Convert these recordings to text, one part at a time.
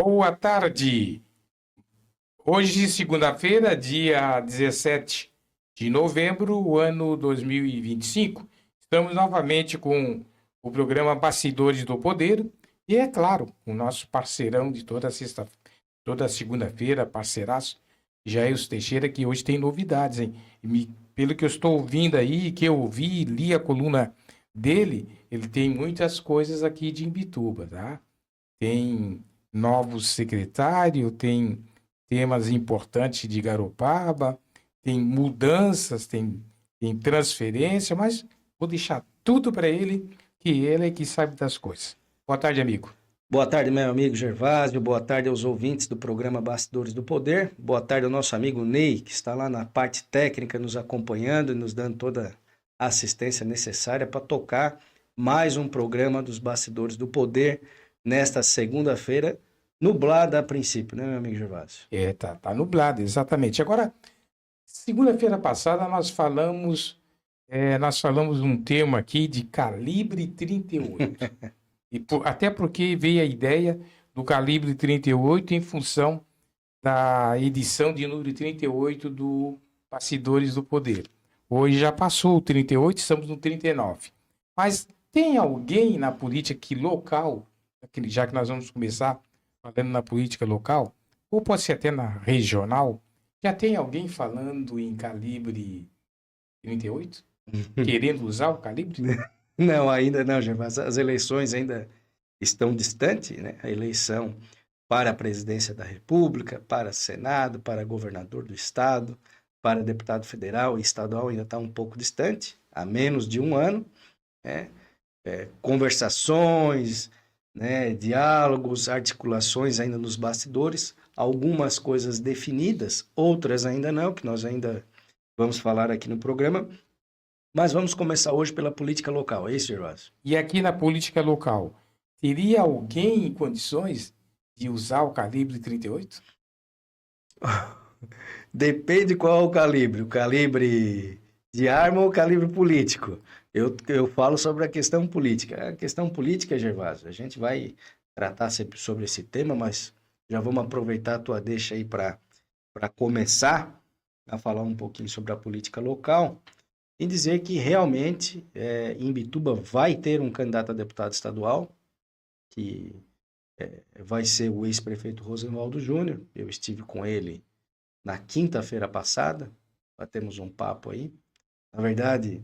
Boa tarde. Hoje, segunda-feira, dia 17 de novembro, ano 2025. Estamos novamente com o programa Bastidores do Poder e, é claro, o nosso parceirão de toda segunda-feira, parceiraço, Jair Teixeira, que hoje tem novidades, hein? Pelo que eu estou ouvindo aí, que eu ouvi, li a coluna dele, ele tem muitas coisas aqui de Imbituba, tá? Tem novos secretários, tem temas importantes de Garopaba, tem mudanças, tem transferência, mas vou deixar tudo para ele, que ele é que sabe das coisas. Boa tarde, amigo. Boa tarde, meu amigo Gervásio. Boa tarde aos ouvintes do programa Bastidores do Poder. Boa tarde ao nosso amigo Ney, que está lá na parte técnica nos acompanhando e nos dando toda a assistência necessária para tocar mais um programa dos Bastidores do Poder nesta segunda-feira, nublada a princípio, né, meu amigo Gervásio? Tá nublado, exatamente. Agora, segunda-feira passada nós falamos um tema aqui de calibre 38. Até porque veio a ideia do calibre 38 em função da edição de número 38 do Bastidores do Poder. Hoje já passou o 38, estamos no 39. Mas tem alguém na política local, já que nós vamos começar falando na política local, ou pode ser até na regional, já tem alguém falando em calibre 38? Querendo usar o calibre? Não, ainda não, Gervásio. As eleições ainda estão distantes, né? A eleição para a presidência da República, para Senado, para governador do estado, para deputado federal e estadual ainda está um pouco distante, há menos de um ano, né? Conversações, né? Diálogos, articulações ainda nos bastidores, algumas coisas definidas, outras ainda não, que nós ainda vamos falar aqui no programa, mas vamos começar hoje pela política local, é isso, Gervásio? E aqui na política local, teria alguém em condições de usar o calibre 38? Depende qual o calibre de arma ou o calibre político. Eu falo sobre a questão política. A questão política, Gervásio, a gente vai tratar sempre sobre esse tema, mas já vamos aproveitar a tua deixa aí para começar a falar um pouquinho sobre a política local e dizer que realmente Imbituba vai ter um candidato a deputado estadual, que vai ser o ex-prefeito Rosenwaldo Júnior. Eu estive com ele na quinta-feira passada, batemos um papo aí. Na verdade,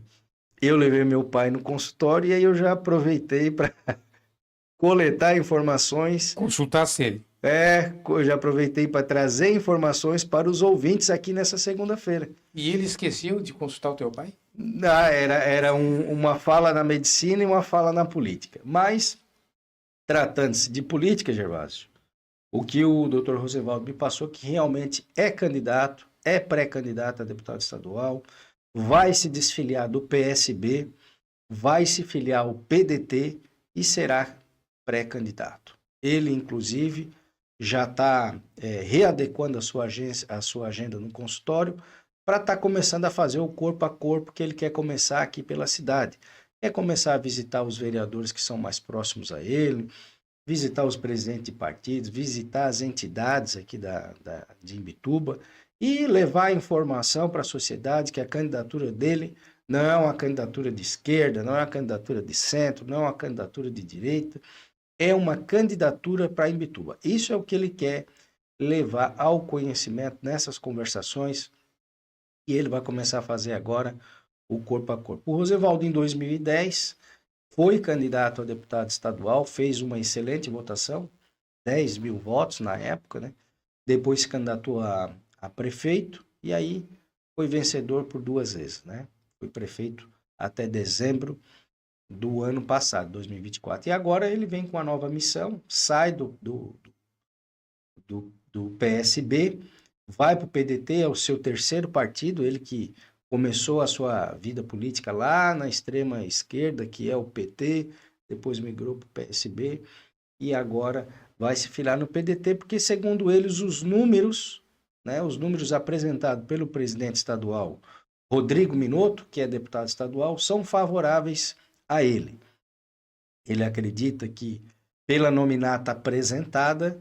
eu levei meu pai no consultório e aí eu já aproveitei para coletar informações. Consultasse ele. Eu já aproveitei para trazer informações para os ouvintes aqui nessa segunda-feira. E ele esqueceu de consultar o teu pai? Era uma fala na medicina e uma fala na política. Mas, tratando-se de política, Gervásio, o que o Dr. Rosenwaldo me passou que realmente é candidato, é pré-candidato a deputado estadual, vai se desfiliar do PSB, vai se filiar ao PDT e será pré-candidato. Ele, inclusive, já está readequando a sua agenda no consultório para estar começando a fazer o corpo a corpo que ele quer começar aqui pela cidade. Quer começar a visitar os vereadores que são mais próximos a ele, visitar os presidentes de partidos, visitar as entidades aqui de Imbituba e levar informação para a sociedade que a candidatura dele não é uma candidatura de esquerda, não é uma candidatura de centro, não é uma candidatura de direita, é uma candidatura para Imbituba. Isso é o que ele quer levar ao conhecimento nessas conversações e ele vai começar a fazer agora o corpo a corpo. O Rosenwaldo, em 2010, foi candidato a deputado estadual, fez uma excelente votação, 10 mil votos na época, né? Depois se candidatou a prefeito e aí foi vencedor por 2 vezes, né? Foi prefeito até dezembro do ano passado, 2024. E agora ele vem com uma nova missão, sai do PSB, vai para o PDT, é o seu terceiro partido, ele que começou a sua vida política lá na extrema esquerda, que é o PT, depois migrou para o PSB e agora vai se filiar no PDT, porque segundo eles os números, né, os números apresentados pelo presidente estadual Rodrigo Minotto, que é deputado estadual, são favoráveis a ele. Ele acredita que pela nominata apresentada,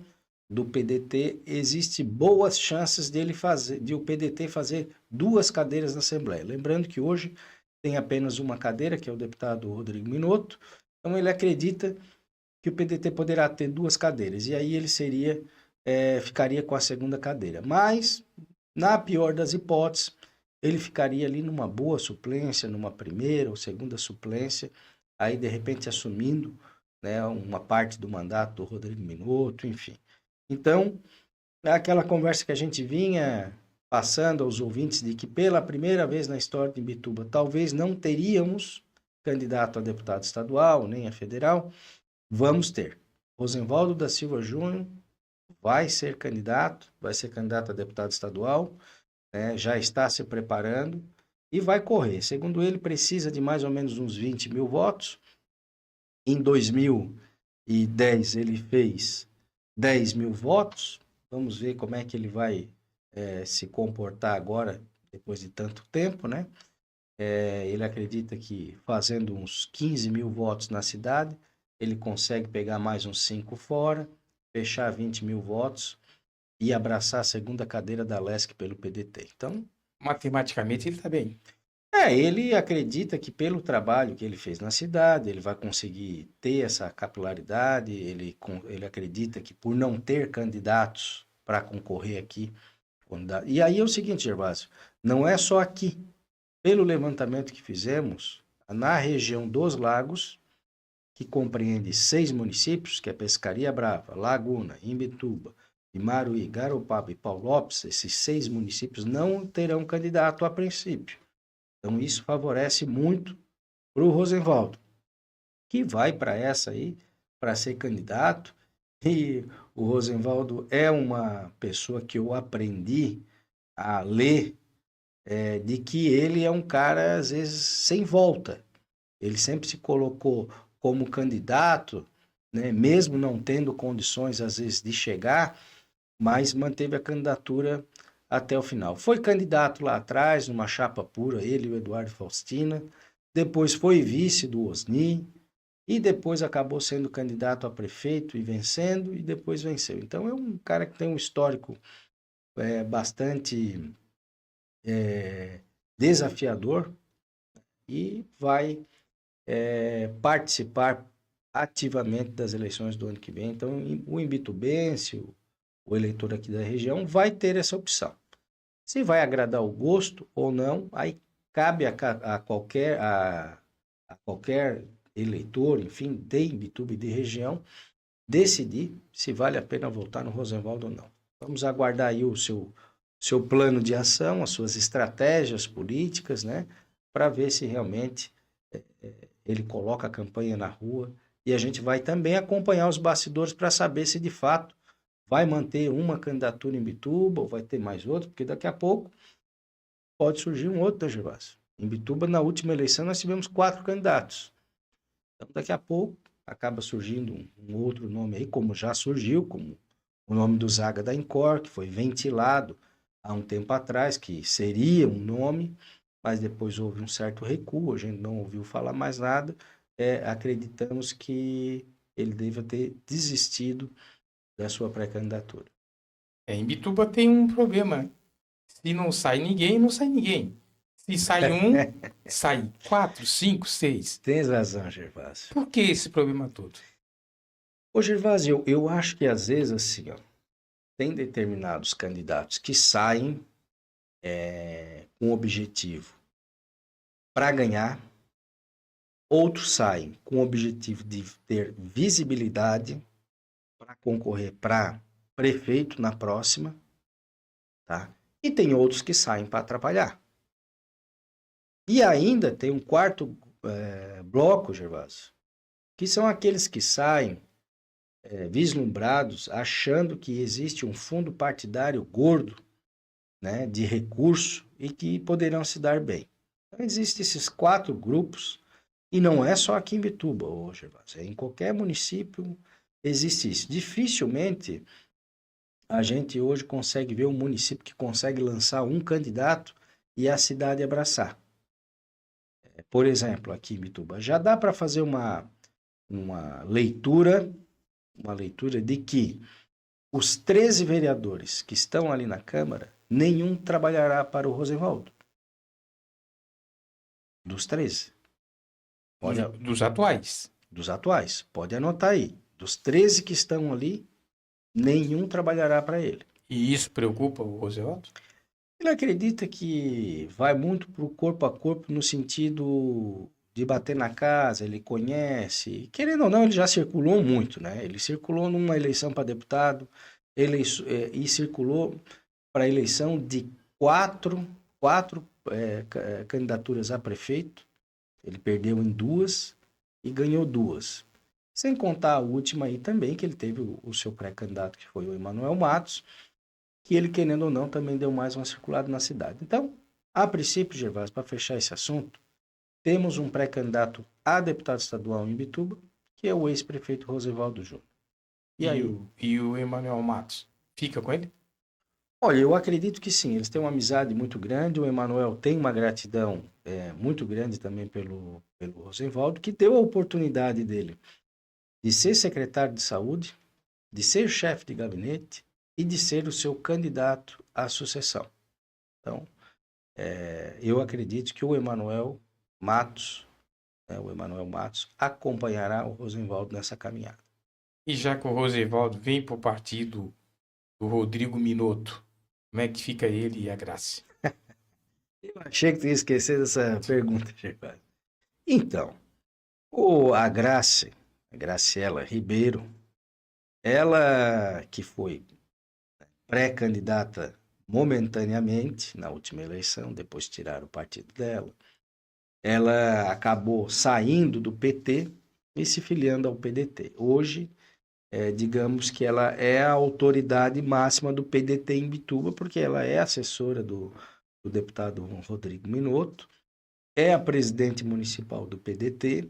do PDT, existe boas chances de o PDT fazer 2 cadeiras na Assembleia. Lembrando que hoje tem apenas uma cadeira, que é o deputado Rodrigo Minotto, então ele acredita que o PDT poderá ter 2 cadeiras, e aí ele ficaria com a segunda cadeira. Mas, na pior das hipóteses, ele ficaria ali numa boa suplência, numa primeira ou segunda suplência, aí de repente assumindo, né, uma parte do mandato do Rodrigo Minotto, enfim. Então, é aquela conversa que a gente vinha passando aos ouvintes de que pela primeira vez na história de Imbituba, talvez não teríamos candidato a deputado estadual, nem a federal. Vamos ter. Rosenvaldo da Silva Júnior vai ser candidato a deputado estadual, né, já está se preparando e vai correr. Segundo ele, precisa de mais ou menos uns 20 mil votos. Em 2010, ele fez 10 mil votos. Vamos ver como é que ele vai se comportar agora, depois de tanto tempo, né? Ele acredita que fazendo uns 15 mil votos na cidade, ele consegue pegar mais uns 5 fora, fechar 20 mil votos e abraçar a segunda cadeira da LESC pelo PDT. Então, matematicamente, ele está bem. ele acredita que pelo trabalho que ele fez na cidade, ele vai conseguir ter essa capilaridade, ele acredita que por não ter candidatos para concorrer aqui, e aí é o seguinte, Gervásio, não é só aqui. Pelo levantamento que fizemos, na região dos Lagos, que compreende 6 municípios, que é Pescaria Brava, Laguna, Imbituba, Imaruí, Garopaba e Paulópolis, esses 6 municípios não terão candidato a princípio. Então, isso favorece muito para o Rosenvaldo, que vai para essa aí, para ser candidato. E o Rosenvaldo é uma pessoa que eu aprendi a ler, de que ele é um cara, às vezes, sem volta. Ele sempre se colocou como candidato, né, mesmo não tendo condições, às vezes, de chegar, mas manteve a candidatura até o final. Foi candidato lá atrás, numa chapa pura, ele e o Eduardo Faustina. Depois foi vice do Osni. E depois acabou sendo candidato a prefeito e vencendo, e depois venceu. Então é um cara que tem um histórico bastante desafiador e vai participar ativamente das eleições do ano que vem. Então o imbitubense, o eleitor aqui da região, vai ter essa opção. Se vai agradar o gosto ou não, aí cabe a qualquer eleitor, enfim, de Imbituba e de região, decidir se vale a pena votar no Rosenvaldo ou não. Vamos aguardar aí o seu plano de ação, as suas estratégias políticas, né, para ver se realmente ele coloca a campanha na rua, e a gente vai também acompanhar os bastidores para saber se de fato vai manter uma candidatura em Imbituba ou vai ter mais outra, porque daqui a pouco pode surgir um outro, né, Gervásio? Em Imbituba, na última eleição, nós tivemos 4 candidatos. Então, daqui a pouco, acaba surgindo um outro nome aí, como já surgiu, como o nome do Zaga da Incor, que foi ventilado há um tempo atrás, que seria um nome, mas depois houve um certo recuo, a gente não ouviu falar mais nada. Acreditamos que ele deva ter desistido da sua pré-candidatura. Em Imbituba tem um problema. Se não sai ninguém, não sai ninguém. Se sai um, sai 4, 5, 6. Tens razão, Gervásio. Por que esse problema todo? Ô, Gervásio, eu acho que às vezes assim, tem determinados candidatos que saem com objetivo para ganhar, outros saem com o objetivo de ter visibilidade para concorrer para prefeito na próxima, tá? E tem outros que saem para atrapalhar. E ainda tem um quarto bloco, Gervásio, que são aqueles que saem vislumbrados, achando que existe um fundo partidário gordo, né, de recurso e que poderão se dar bem. Então, existem esses 4 grupos, e não é só aqui em Imbituba, Gervásio, em qualquer município existe isso. Dificilmente a gente hoje consegue ver um município que consegue lançar um candidato e a cidade abraçar. Por exemplo, aqui em Imbituba, já dá para fazer uma leitura de que os 13 vereadores que estão ali na Câmara, nenhum trabalhará para o Rosenwald. Dos 13. Dos atuais. Dos atuais. Pode anotar aí. Dos 13 que estão ali, nenhum trabalhará para ele. E isso preocupa o Rosenwald? Ele acredita que vai muito para o corpo a corpo no sentido de bater na casa, ele conhece. Querendo ou não, ele já circulou muito, né? Ele circulou numa eleição para deputado, e circulou para a eleição de quatro candidaturas a prefeito. Ele perdeu em 2 e ganhou 2. Sem contar a última aí também, que ele teve o seu pré-candidato, que foi o Emanuel Matos, que ele, querendo ou não, também deu mais uma circulada na cidade. Então, a princípio, Gervásio, para fechar esse assunto, temos um pré-candidato a deputado estadual em Imbituba, que é o ex-prefeito Rosenwald Júnior. E o Emanuel Matos? Fica com ele? Olha, eu acredito que sim, eles têm uma amizade muito grande, o Emanuel tem uma gratidão muito grande também pelo Rosenwald, que deu a oportunidade dele de ser secretário de saúde, de ser chefe de gabinete e de ser o seu candidato à sucessão. Então, eu acredito que o Emanuel Matos acompanhará o Rosenwald nessa caminhada. E já que o Rosenwald vem para o partido do Rodrigo Minotto, como é que fica ele e a Graça? Eu achei que tu ia esquecer dessa pergunta, Gervásio. Então, a Graciela Ribeiro, ela que foi pré-candidata momentaneamente na última eleição, depois tiraram o partido dela, ela acabou saindo do PT e se filiando ao PDT. Hoje, digamos que ela é a autoridade máxima do PDT em Imbituba, porque ela é assessora do deputado Rodrigo Minotto, é a presidente municipal do PDT,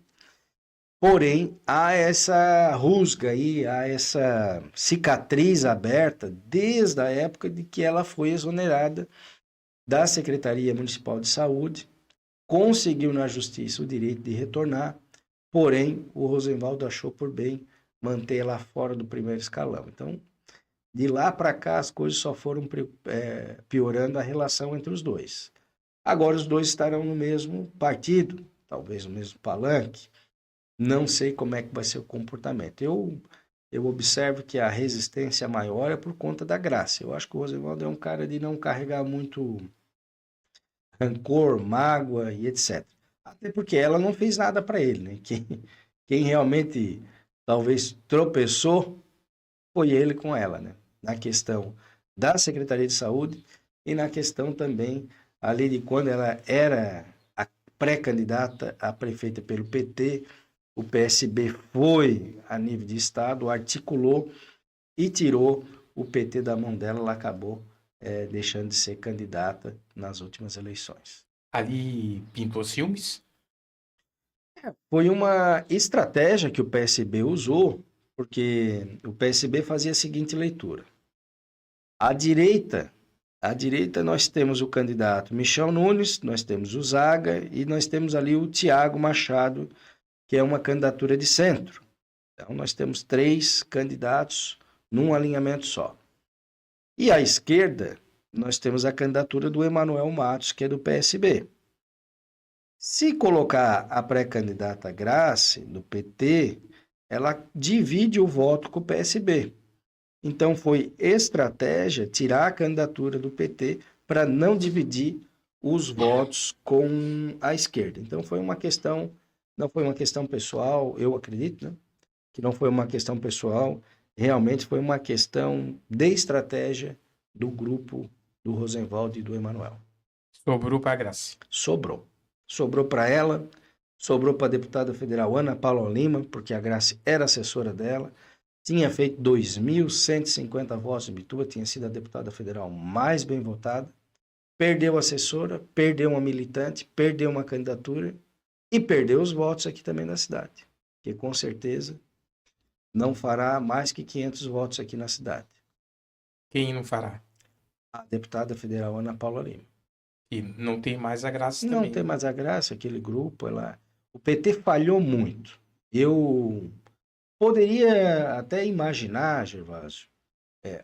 porém há essa rusga aí, há essa cicatriz aberta desde a época de que ela foi exonerada da Secretaria Municipal de Saúde, conseguiu na justiça o direito de retornar, porém o Rosenwald achou por bem manter ela fora do primeiro escalão. Então, de lá para cá, as coisas só foram piorando a relação entre os dois. Agora, os dois estarão no mesmo partido, talvez no mesmo palanque. Não sei como é que vai ser o comportamento. Eu observo que a resistência maior é por conta da Graça. Eu acho que o Rosenwald é um cara de não carregar muito rancor, mágoa e etc. Até porque ela não fez nada para ele, né? Quem realmente talvez tropeçou foi ele com ela, né? Na questão da Secretaria de Saúde e na questão também ali de quando ela era a pré-candidata a prefeita pelo PT, o PSB foi a nível de estado, articulou e tirou o PT da mão dela, ela acabou deixando de ser candidata nas últimas eleições. Ali pintou ciúmes? Foi uma estratégia que o PSB usou, porque o PSB fazia a seguinte leitura. À direita nós temos o candidato Michel Nunes, nós temos o Zaga e nós temos ali o Tiago Machado, que é uma candidatura de centro. Então nós temos 3 candidatos num alinhamento só. E à esquerda nós temos a candidatura do Emanuel Matos, que é do PSB. Se colocar a pré-candidata Grace, do PT, ela divide o voto com o PSB. Então, foi estratégia tirar a candidatura do PT para não dividir os votos com a esquerda. Então, não foi uma questão pessoal, eu acredito, né? Que não foi uma questão pessoal, realmente foi uma questão de estratégia do grupo do Rosenwald e do Emanuel. Sobrou para a Graça. Sobrou. Sobrou para ela, sobrou para a deputada federal Ana Paula Lima, porque a Graça era assessora dela, tinha feito 2.150 votos em Imbituba, tinha sido a deputada federal mais bem votada, perdeu a assessora, perdeu uma militante, perdeu uma candidatura e perdeu os votos aqui também na cidade, que com certeza não fará mais que 500 votos aqui na cidade. Quem não fará? A deputada federal Ana Paula Lima. E não tem mais a Graça também. Não tem mais a Graça, aquele grupo, o PT falhou muito. Eu poderia até imaginar, Gervásio,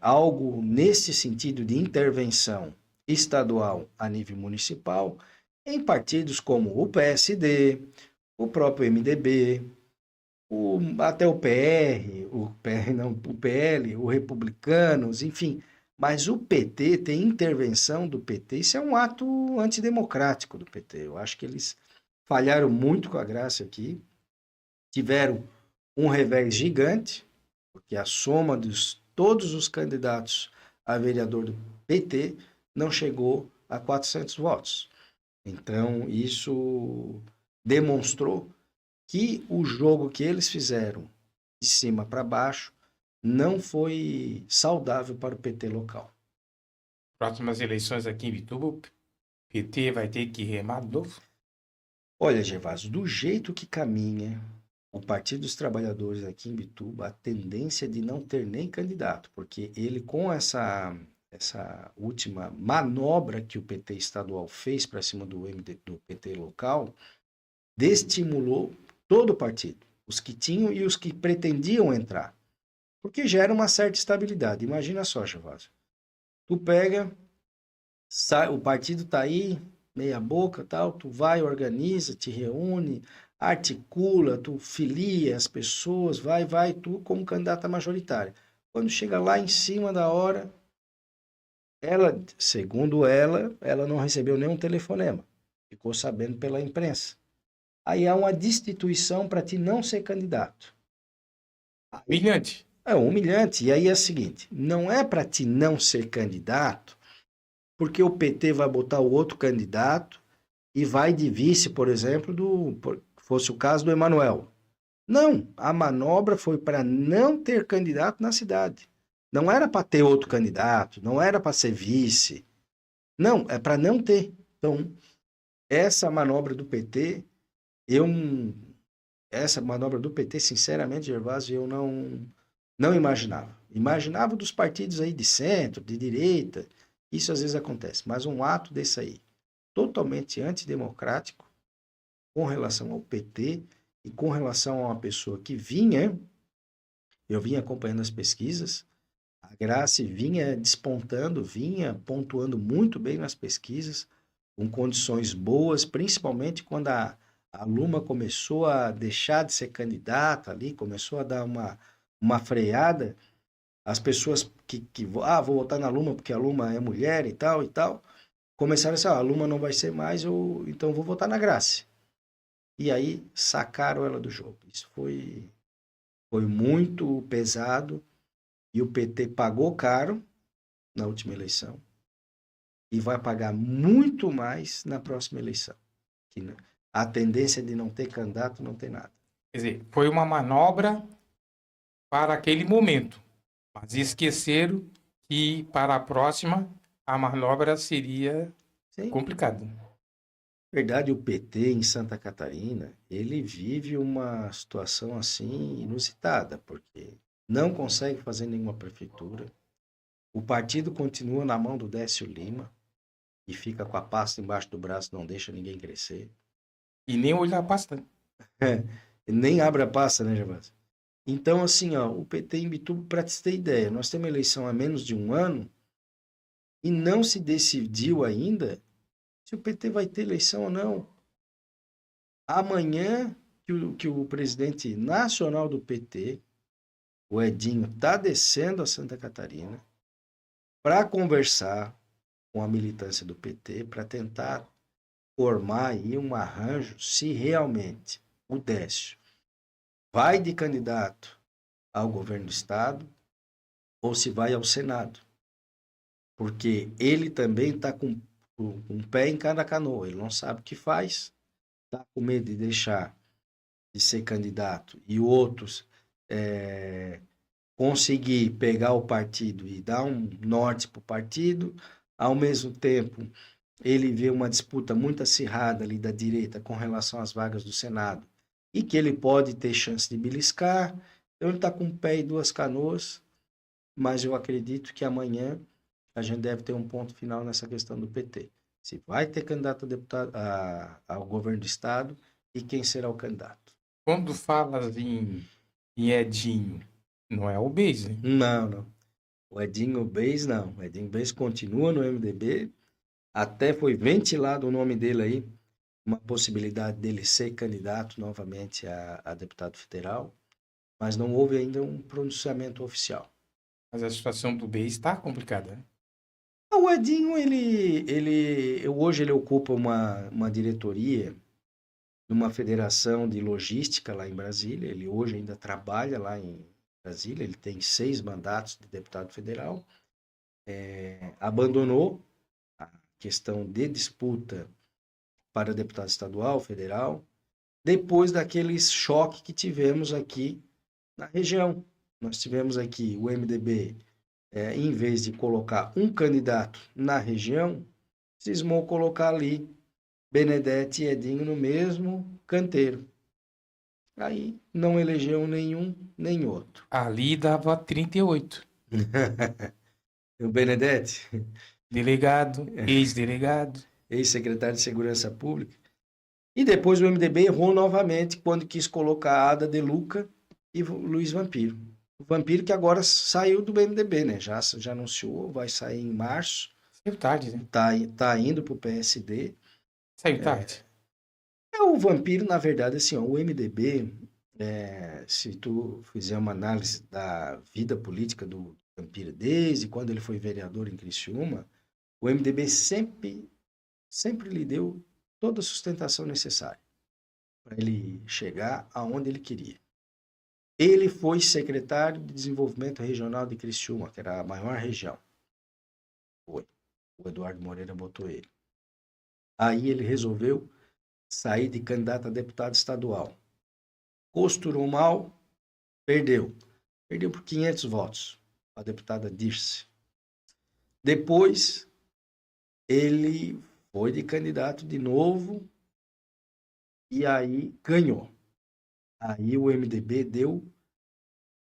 algo nesse sentido de intervenção estadual a nível municipal em partidos como o PSD, o próprio MDB, até o PR não, o PL, o Republicanos, enfim. Mas o PT tem intervenção do PT, isso é um ato antidemocrático do PT. Eu acho que eles falharam muito com a Graça aqui, tiveram um revés gigante, porque a soma de todos os candidatos a vereador do PT não chegou a 400 votos. Então, isso demonstrou que o jogo que eles fizeram de cima para baixo não foi saudável para o PT local. Próximas eleições aqui em Bituba, o PT vai ter que remar de novo? Olha, Gervásio, do jeito que caminha o Partido dos Trabalhadores aqui em Bituba, a tendência de não ter nem candidato, porque ele com essa última manobra que o PT estadual fez para cima do PT local, desestimulou todo o partido, os que tinham e os que pretendiam entrar, porque gera uma certa estabilidade. Imagina só, Gervásio, tu pega, o partido tá aí, meia boca, tal, tu vai, organiza, te reúne, articula, tu filia as pessoas, vai, tu como candidata majoritária. Quando chega lá em cima da hora, ela, segundo ela não recebeu nenhum telefonema, ficou sabendo pela imprensa. Aí há uma destituição para ti não ser candidato. Humilhante. É humilhante. E aí é o seguinte, não é para ti não ser candidato, porque o PT vai botar o outro candidato e vai de vice, por exemplo, fosse o caso do Emanuel. Não, a manobra foi para não ter candidato na cidade. Não era para ter outro candidato, não era para ser vice. Não, é para não ter. Então, essa manobra do PT, sinceramente, Gervásio, eu não imaginava. Imaginava dos partidos aí de centro, de direita, isso às vezes acontece, mas um ato desse aí, totalmente antidemocrático, com relação ao PT e com relação a uma pessoa que eu vinha acompanhando as pesquisas, a Grace vinha despontando, vinha pontuando muito bem nas pesquisas, com condições boas, principalmente quando a Luma começou a deixar de ser candidata ali, começou a dar uma freada, as pessoas vou votar na Luma porque a Luma é mulher e tal, começaram a dizer, a Luma não vai ser mais, então vou votar na Grace. E aí sacaram ela do jogo. Isso foi muito pesado e o PT pagou caro na última eleição e vai pagar muito mais na próxima eleição. A tendência de não ter candidato, não tem nada. Quer dizer, foi uma manobra para aquele momento, mas esqueceram que para a próxima a manobra seria complicada. Verdade, o PT em Santa Catarina, ele vive uma situação assim inusitada, porque não consegue fazer nenhuma prefeitura. O partido continua na mão do Décio Lima e fica com a pasta embaixo do braço, não deixa ninguém crescer. E nem olha a pasta. Nem abre a pasta, né, Gervásio? Então, assim, ó, o PT em Bituba, para te ter ideia, nós temos eleição há menos de um ano e não se decidiu ainda se o PT vai ter eleição ou não. Amanhã, que o presidente nacional do PT, o Edinho, está descendo a Santa Catarina para conversar com a militância do PT, para tentar formar aí um arranjo se realmente o Décio vai de candidato ao governo do estado ou se vai ao Senado. Porque ele também está com um pé em cada canoa, ele não sabe o que faz, está com medo de deixar de ser candidato e outros conseguir pegar o partido e dar um norte para o partido, ao mesmo tempo ele vê uma disputa muito acirrada ali da direita com relação às vagas do Senado e que ele pode ter chance de beliscar, então ele está com um pé e duas canoas, mas eu acredito que amanhã a gente deve ter um ponto final nessa questão do PT. Se vai ter candidato a deputado ao governo do estado e quem será o candidato. Quando falas em Edinho, não é o Beis, né? Não. O Edinho Beis, não. O Edinho Beis continua no MDB. Até foi ventilado o nome dele aí, uma possibilidade dele ser candidato novamente a deputado federal, mas não houve ainda um pronunciamento oficial. Mas a situação do BEI está complicada, né? O Edinho, hoje ele ocupa uma diretoria numa federação de logística lá em Brasília. Ele hoje ainda trabalha lá em Brasília. Ele tem 6 mandatos de deputado federal. Abandonou a questão de disputa para deputado estadual, federal, depois daquele choque que tivemos aqui na região. Nós tivemos aqui o MDB, em vez de colocar um candidato na região, cismou colocar ali Benedetti e Edinho no mesmo canteiro. Aí não elegeu nenhum nem outro. Ali dava 38. O Benedetti, Delegado, ex-delegado. ex-secretário de Segurança Pública. E depois o MDB errou novamente quando quis colocar a Ada De Luca e o Luiz Vampiro. O Vampiro que agora saiu do MDB, né? Já anunciou, vai sair em março. Saiu tarde, né? Tá indo pro PSD. Saiu tarde. O Vampiro, na verdade, assim, ó, o MDB, se tu fizer uma análise da vida política do Vampiro, desde quando ele foi vereador em Criciúma, o MDB sempre lhe deu toda a sustentação necessária para ele chegar aonde ele queria. Ele foi secretário de Desenvolvimento Regional de Criciúma, que era a maior região. Foi. O Eduardo Moreira botou ele. Aí ele resolveu sair de candidato a deputado estadual. Costurou mal, perdeu. Perdeu por 500 votos, a deputada Dirce. Depois, ele foi de candidato de novo e aí ganhou. Aí o MDB deu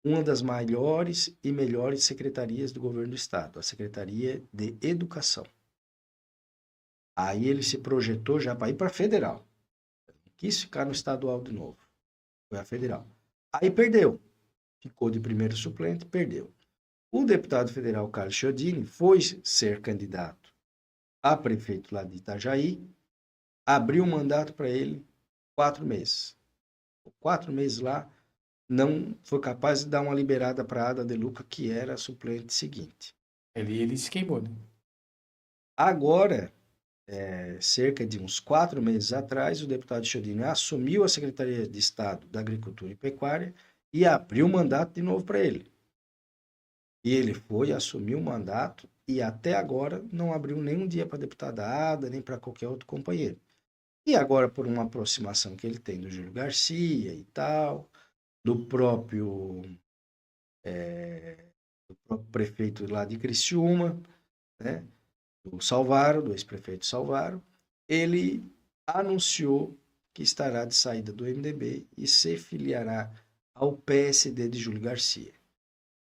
uma das maiores e melhores secretarias do governo do estado, a Secretaria de Educação. Aí ele se projetou já para ir para federal. Quis ficar no estadual de novo. Foi a federal. Aí perdeu. Ficou de primeiro suplente, perdeu. O deputado federal Carlos Chiodini foi ser candidato a prefeito lá de Itajaí, abriu um mandato para ele 4 meses. 4 meses lá, não foi capaz de dar uma liberada para a Ada De Luca, que era a suplente seguinte. Ele se queimou, né? Agora, cerca de uns 4 meses atrás, o deputado Chiodini assumiu a Secretaria de Estado da Agricultura e Pecuária e abriu o mandato de novo para ele. E ele foi, assumiu o mandato e até agora não abriu nenhum dia para a deputada Ada, nem para qualquer outro companheiro. E agora, por uma aproximação que ele tem do Júlio Garcia e tal, do próprio prefeito lá de Criciúma, né, do Salvaro, do ex-prefeito Salvaro, ele anunciou que estará de saída do MDB e se filiará ao PSD de Júlio Garcia.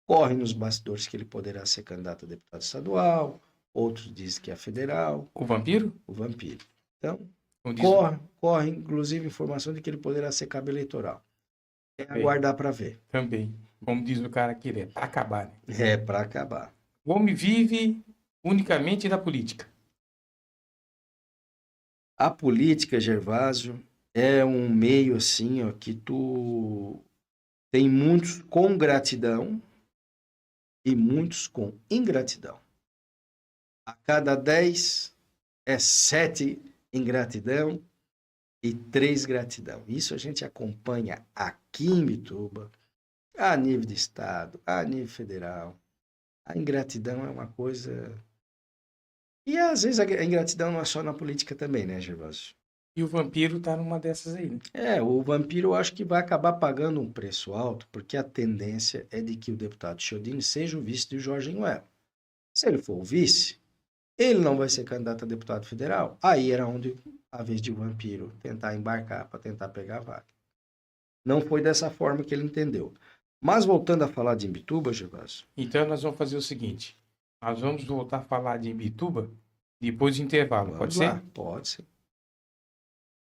Corre nos bastidores que ele poderá ser candidato a deputado estadual, outros dizem que é federal. O Vampiro? O Vampiro. Então, Como diz corre inclusive informação de que ele poderá ser cabo eleitoral. É aguardar para ver. Também. Como diz o cara aqui, é para acabar, né? É para acabar. O homem vive unicamente da política. A política, Gervásio, é um meio assim, ó, que tu tem muitos com gratidão e muitos com ingratidão. A cada 10 é 7 ingratidão e 3 gratidão. Isso a gente acompanha aqui em Bituba, a nível de estado, a nível federal. A ingratidão é uma coisa... E às vezes a ingratidão não é só na política também, né, Gervásio? E o Vampiro tá numa dessas aí, né? O Vampiro eu acho que vai acabar pagando um preço alto, porque a tendência é de que o deputado Chiodini seja o vice de Jorginho Melo. Se ele for o vice, ele não vai ser candidato a deputado federal. Aí era onde a vez de o Vampiro tentar embarcar para tentar pegar a vaga. Não foi dessa forma que ele entendeu. Mas voltando a falar de Imbituba, Gervásio. Então nós vamos fazer o seguinte. Nós vamos voltar a falar de Imbituba depois do intervalo. Pode ser? Pode ser.